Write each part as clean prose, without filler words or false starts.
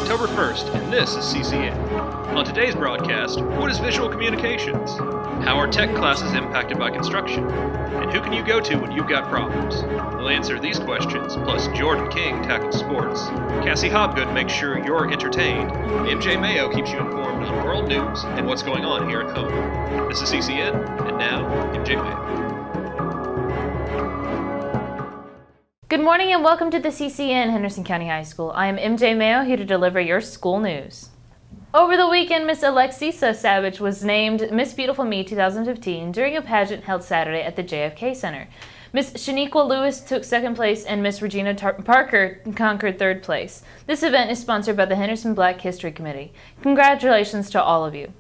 October 1st, and this is CCN. On today's broadcast, what is visual communications? How are tech classes impacted by construction? And who can you go to when you've got problems? We'll answer these questions, plus Jordan King tackles sports. Cassie Hobgood makes sure you're entertained. MJ Mayo keeps you informed on world news and what's going on here at home. This is CCN, and now, MJ Mayo. Good morning and welcome to the CCN Henderson County High School. I am MJ Mayo, here to deliver your school news. Over the weekend, Miss Alexisa Savage was named Miss Beautiful Me 2015 during a pageant held Saturday at the JFK Center. Miss Shaniqua Lewis took second place and Miss Regina Parker conquered third place. This event is sponsored by the Henderson Black History Committee. Congratulations to all of you.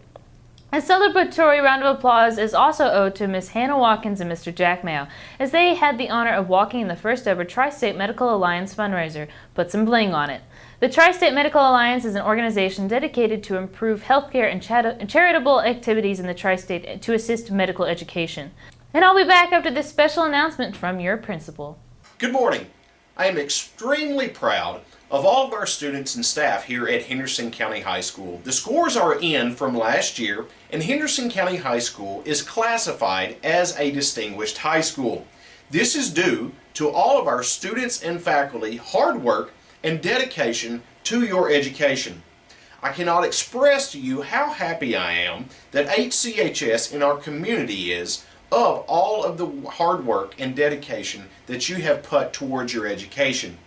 A celebratory round of applause is also owed to Miss Hannah Watkins and Mr. Jack Mayo, as they had the honor of walking in the first ever Tri-State Medical Alliance fundraiser, Put Some Bling on It. The Tri-State Medical Alliance is an organization dedicated to improve healthcare and charitable activities in the Tri-State to assist medical education. And I'll be back after this special announcement from your principal. Good morning. I am extremely proud of all of our students and staff here at Henderson County High School. The scores are in from last year, and Henderson County High School is classified as a distinguished high school. This is due to all of our students and faculty hard work and dedication to your education. I cannot express to you how happy I am that HCHS in our community is of all of the hard work and dedication that you have put towards your education.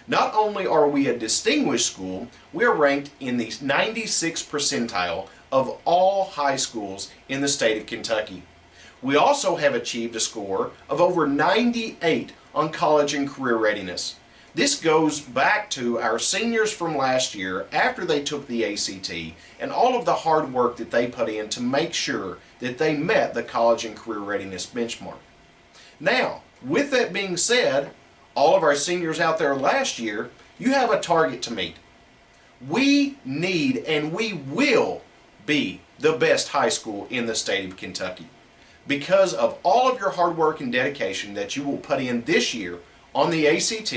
Not only are we a distinguished school, we are ranked in the 96th percentile of all high schools in the state of Kentucky. We also have achieved a score of over 98 on college and career readiness. This goes back to our seniors from last year after they took the ACT and all of the hard work that they put in to make sure that they met the college and career readiness benchmark. Now, with that being said, all of our seniors out there last year, you have a target to meet. We need and we will be the best high school in the state of Kentucky because of all of your hard work and dedication that you will put in this year on the ACT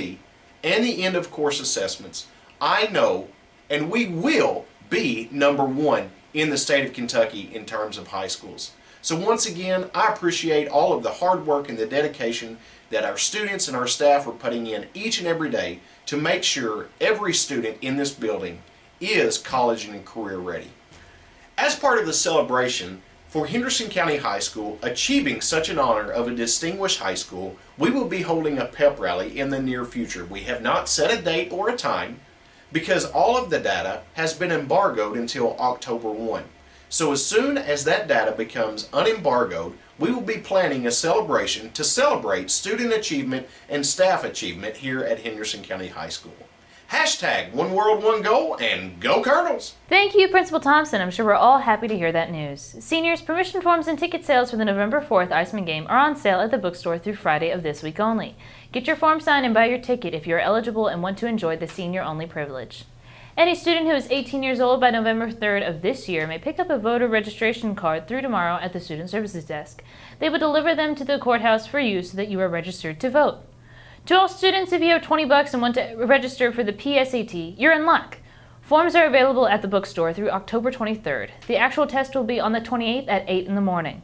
and the end of course assessments. I know and we will be number one in the state of Kentucky in terms of high schools. So once again, I appreciate all of the hard work and the dedication that our students and our staff are putting in each and every day to make sure every student in this building is college and career ready. As part of the celebration for Henderson County High School achieving such an honor of a distinguished high school, we will be holding a pep rally in the near future. We have not set a date or a time because all of the data has been embargoed until October 1. So as soon as that data becomes unembargoed, we will be planning a celebration to celebrate student achievement and staff achievement here at Henderson County High School. Hashtag One World, One Goal, and Go Colonels! Thank you, Principal Thompson. I'm sure we're all happy to hear that news. Seniors, permission forms and ticket sales for the November 4th Iceman game are on sale at the bookstore through Friday of this week only. Get your form signed and buy your ticket if you're eligible and want to enjoy the senior-only privilege. Any student who is 18 years old by November 3rd of this year may pick up a voter registration card through tomorrow at the Student Services Desk. They will deliver them to the courthouse for you so that you are registered to vote. To all students, if you have $20 and want to register for the PSAT, you're in luck. Forms are available at the bookstore through October 23rd. The actual test will be on the 28th at 8 in the morning.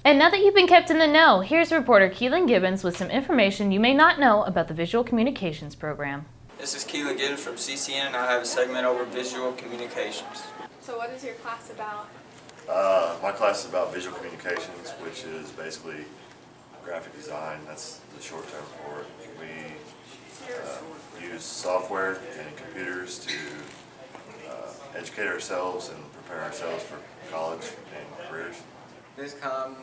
And now that you've been kept in the know, here's reporter Keelan Gibbons with some information you may not know about the Visual Communications Program. This is Keelan Gibbons from CCN, and I have a segment over visual communications. So what is your class about? My class is about visual communications, which is basically graphic design. That's the short term for it. We use software and computers to educate ourselves and prepare ourselves for college and careers. VisCom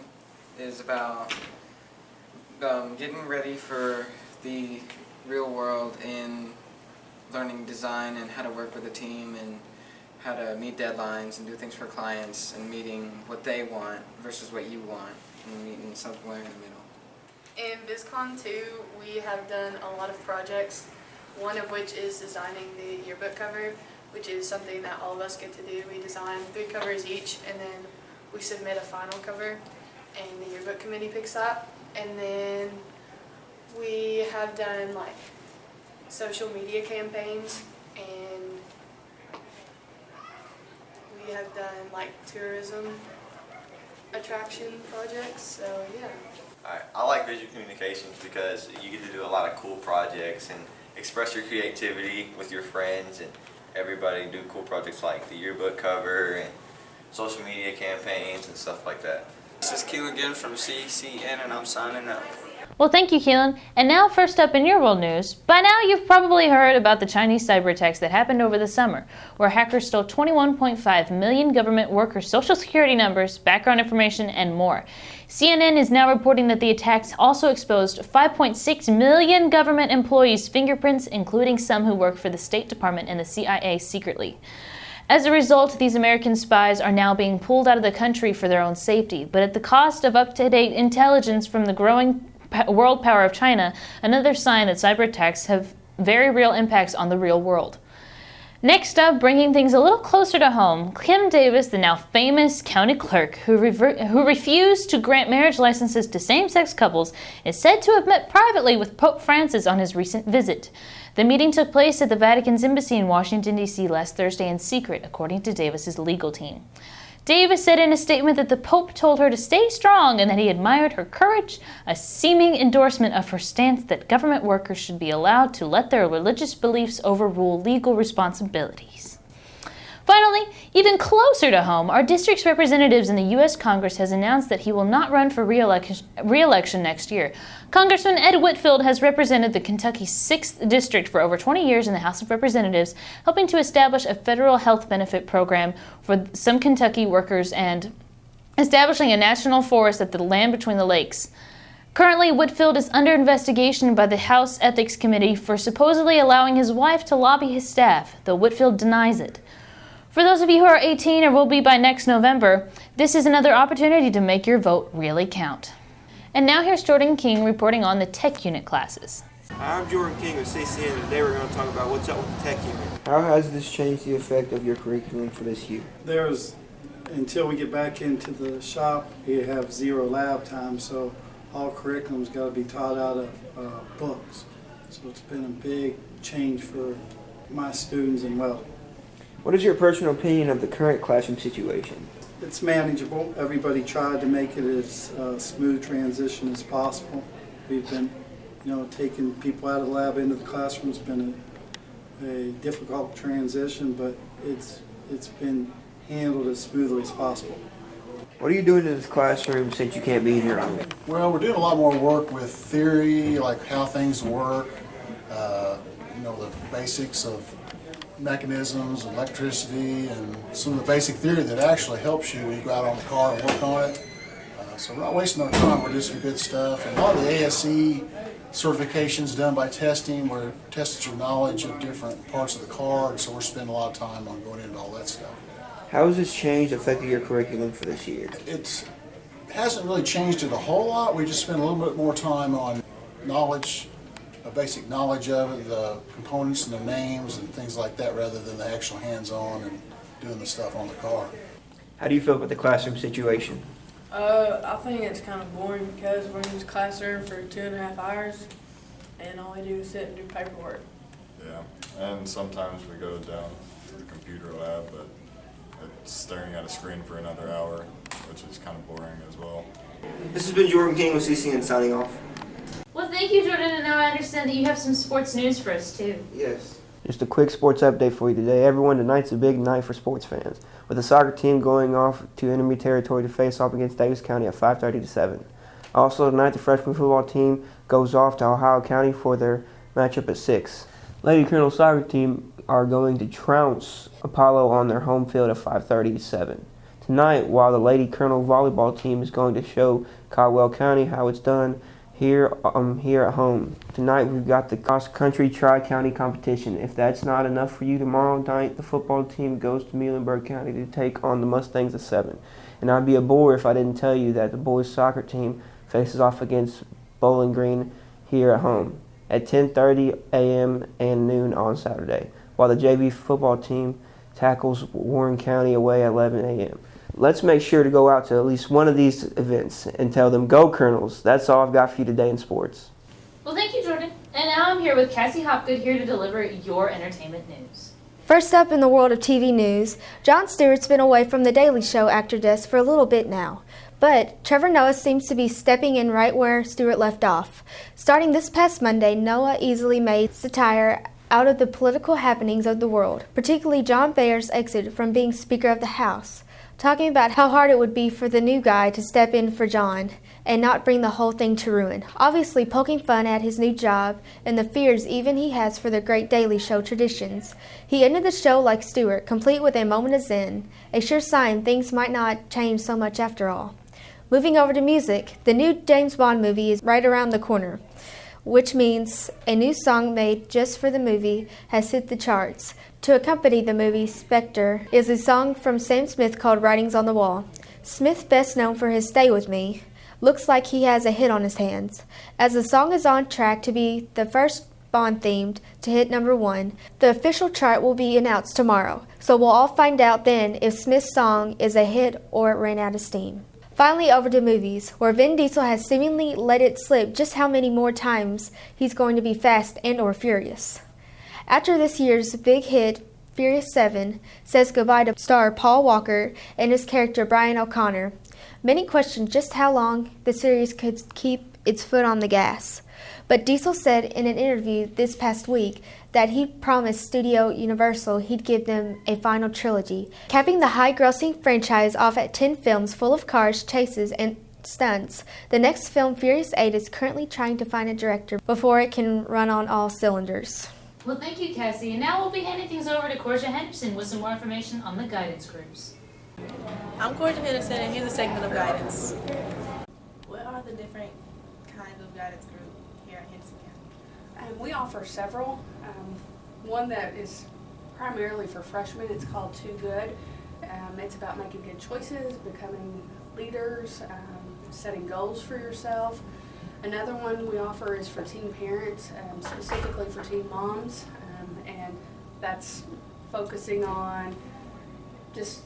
is about getting ready for the real world in learning design and how to work with a team and how to meet deadlines and do things for clients and meeting what they want versus what you want and meeting somewhere in the middle. In VisCon 2, we have done a lot of projects, one of which is designing the yearbook cover, which is something that all of us get to do. We design 3 covers each, and then we submit a final cover, and the yearbook committee picks that. And then we have done like social media campaigns and we have done like tourism attraction projects, so yeah. Alright, I like visual communications because you get to do a lot of cool projects and express your creativity with your friends, and everybody do cool projects like the yearbook cover and social media campaigns and stuff like that. This is Q again from CCN, and I'm signing up. Well, thank you, Keelan. And now, first up in your world news, by now you've probably heard about the Chinese cyber attacks that happened over the summer, where hackers stole 21.5 million government workers' social security numbers, background information, and more. CNN is now reporting that the attacks also exposed 5.6 million government employees' fingerprints, including some who work for the State Department and the CIA secretly. As a result, these American spies are now being pulled out of the country for their own safety, but at the cost of up-to-date intelligence from the growing world power of China, another sign that cyber attacks have very real impacts on the real world. Next up, bringing things a little closer to home, Kim Davis, the now famous county clerk who refused to grant marriage licenses to same-sex couples, is said to have met privately with Pope Francis on his recent visit. The meeting took place at the Vatican's embassy in Washington, D.C. last Thursday in secret, according to Davis's legal team. Davis said in a statement that the Pope told her to stay strong and that he admired her courage, a seeming endorsement of her stance that government workers should be allowed to let their religious beliefs overrule legal responsibilities. Finally, even closer to home, our district's representatives in the U.S. Congress has announced that he will not run for re-election next year. Congressman Ed Whitfield has represented the Kentucky 6th District for over 20 years in the House of Representatives, helping to establish a federal health benefit program for some Kentucky workers and establishing a national forest at the land between the lakes. Currently, Whitfield is under investigation by the House Ethics Committee for supposedly allowing his wife to lobby his staff, though Whitfield denies it. For those of you who are 18 or will be by next November, this is another opportunity to make your vote really count. And now here's Jordan King reporting on the Tech Unit classes. Hi, I'm Jordan King with CCN, and today we're going to talk about what's up with the Tech Unit. How has this changed the effect of your curriculum for this year? Until we get back into the shop, we have 0 lab time, so all curriculum's got to be taught out of books. So it's been a big change for my students and welding. What is your personal opinion of the current classroom situation? It's manageable. Everybody tried to make it as smooth transition as possible. We've been, taking people out of the lab into the classroom. It's been a difficult transition, but it's been handled as smoothly as possible. What are you doing in this classroom since you can't be in your own? Well, we're doing a lot more work with theory, like how things work, the basics of mechanisms, electricity, and some of the basic theory that actually helps you when you go out on the car and work on it. So we're not wasting our time, we're doing some good stuff. And a lot of the ASE certifications done by testing, where it tests your knowledge of different parts of the car, and so we're spending a lot of time on going into all that stuff. How has this change affected your curriculum for this year? It hasn't really changed it a whole lot. We just spend a little bit more time on knowledge, a basic knowledge of it, the components and the names and things like that, rather than the actual hands-on and doing the stuff on the car. How do you feel about the classroom situation? I think it's kind of boring because we're in this classroom for 2.5 hours and all we do is sit and do paperwork. Yeah, and sometimes we go down to the computer lab, but it's staring at a screen for another hour, which is kind of boring as well. This has been Jordan King with CCN signing off. Well, thank you, Jordan, and now I understand that you have some sports news for us, too. Yes. Just a quick sports update for you today. Everyone, tonight's a big night for sports fans, with the soccer team going off to enemy territory to face off against Davis County at 5:30 to 7. Also tonight, the freshman football team goes off to Ohio County for their matchup at 6. Lady Colonel soccer team are going to trounce Apollo on their home field at 5:30 to 7. Tonight, while the Lady Colonel volleyball team is going to show Caldwell County how it's done here at home. Tonight we've got the cross-country tri-county competition. If that's not enough for you, tomorrow night the football team goes to Muhlenberg County to take on the Mustangs at 7. And I'd be a bore if I didn't tell you that the boys soccer team faces off against Bowling Green here at home at 10:30 a.m. and noon on Saturday, while the JV football team tackles Warren County away at 11 a.m. Let's make sure to go out to at least one of these events and tell them, go Colonels. That's all I've got for you today in sports. Well, thank you, Jordan. And now I'm here with Cassie Hopgood here to deliver your entertainment news. First up in the world of TV news, Jon Stewart's been away from The Daily Show actor desk for a little bit now. But Trevor Noah seems to be stepping in right where Stewart left off. Starting this past Monday, Noah easily made satire out of the political happenings of the world, particularly John Boehr's exit from being Speaker of the House, talking about how hard it would be for the new guy to step in for John and not bring the whole thing to ruin, obviously poking fun at his new job and the fears even he has for the great Daily Show traditions. He ended the show like Stewart, complete with a moment of zen, a sure sign things might not change so much after all. Moving over to music, the new James Bond movie is right around the corner, which means a new song made just for the movie has hit the charts. To accompany the movie Spectre is a song from Sam Smith called Writings on the Wall. Smith, best known for his Stay With Me, looks like he has a hit on his hands. As the song is on track to be the first Bond-themed to hit #1, the official chart will be announced tomorrow, so we'll all find out then if Smith's song is a hit or it ran out of steam. Finally, over to movies, where Vin Diesel has seemingly let it slip just how many more times he's going to be Fast and or Furious. After this year's big hit, Furious 7 says goodbye to star Paul Walker and his character Brian O'Connor. Many question just how long the series could keep its foot on the gas. But Diesel said in an interview this past week that he promised Studio Universal he'd give them a final trilogy, capping the high-grossing franchise off at 10 films full of cars, chases, and stunts. The next film, Furious 8, is currently trying to find a director before it can run on all cylinders. Well, thank you, Cassie. And now we'll be handing things over to Corsia Henderson with some more information on the guidance groups. I'm Corsia Henderson, and here's a segment of guidance. What are the different kinds of guidance group here at Henderson County? We offer several. One that is primarily for freshmen, it's called Too Good. It's about making good choices, becoming leaders, setting goals for yourself. Another one we offer is for teen parents, specifically for teen moms, and that's focusing on just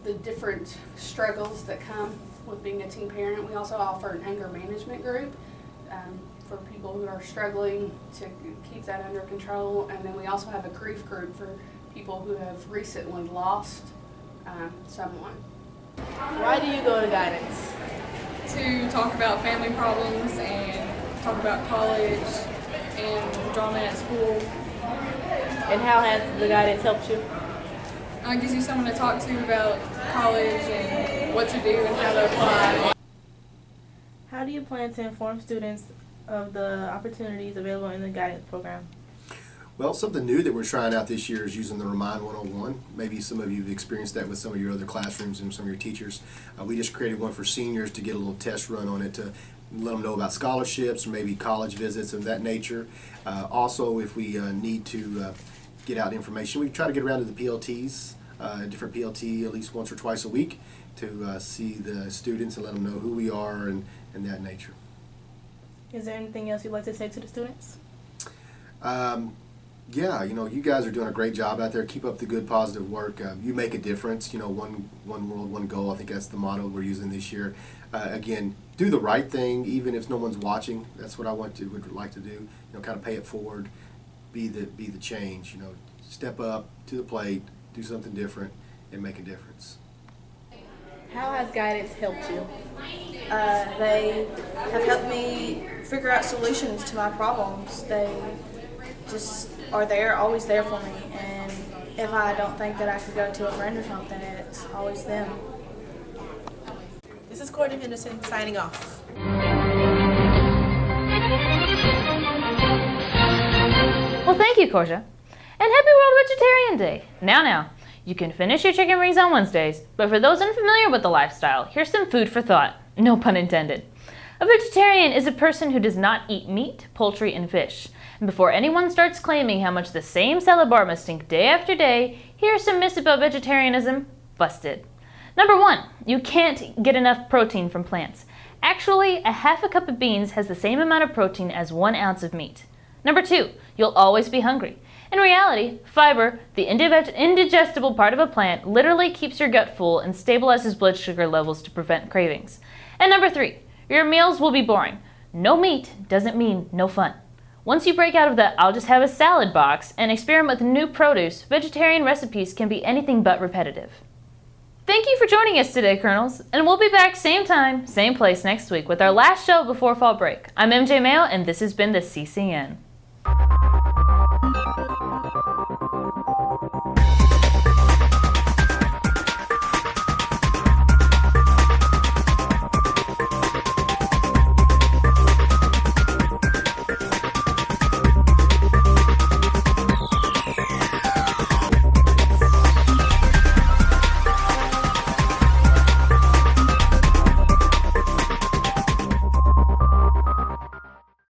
the different struggles that come with being a teen parent. We also offer an anger management group for people who are struggling to keep that under control, and then we also have a grief group for people who have recently lost someone. Why do you go to guidance? To talk about family problems and talk about college and drama at school. And how has the guidance helped you? It gives you someone to talk to about college and what to do and how to apply. How do you plan to inform students of the opportunities available in the guidance program? Well, something new that we're trying out this year is using the Remind 101. Maybe some of you have experienced that with some of your other classrooms and some of your teachers. We just created one for seniors to get a little test run on it to let them know about scholarships or maybe college visits of that nature. Also, if we need to get out information, we try to get around to the PLTs, different PLT at least once or twice a week to see the students and let them know who we are and that nature. Is there anything else you'd like to say to the students? Yeah, you guys are doing a great job out there. Keep up the good, positive work. You make a difference. One world, one goal. I think that's the motto we're using this year. Again, do the right thing, even if no one's watching. That's what I would like to do. Kind of pay it forward, be the change. Step up to the plate, do something different, and make a difference. How has guidance helped you? They have helped me figure out solutions to my problems. They just are there, always there for me, and if I don't think that I could go to a friend or something, it's always them. This is Courtney Henderson signing off. Well, thank you, Corsia. And happy World Vegetarian Day. Now, you can finish your chicken wings on Wednesdays, but for those unfamiliar with the lifestyle, here's some food for thought. No pun intended. A vegetarian is a person who does not eat meat, poultry, and fish. And before anyone starts claiming how much the same salad bar must stink day after day, here are some myths about vegetarianism busted. Number 1, you can't get enough protein from plants. Actually, a half a cup of beans has the same amount of protein as 1 ounce of meat. Number 2, you'll always be hungry. In reality, fiber, the indigestible part of a plant, literally keeps your gut full and stabilizes blood sugar levels to prevent cravings. And number 3, your meals will be boring. No meat doesn't mean no fun. Once you break out of the "I'll just have a salad" box and experiment with new produce, vegetarian recipes can be anything but repetitive. Thank you for joining us today, Colonels, and we'll be back same time, same place next week with our last show before fall break. I'm MJ Mayo, and this has been the CCN.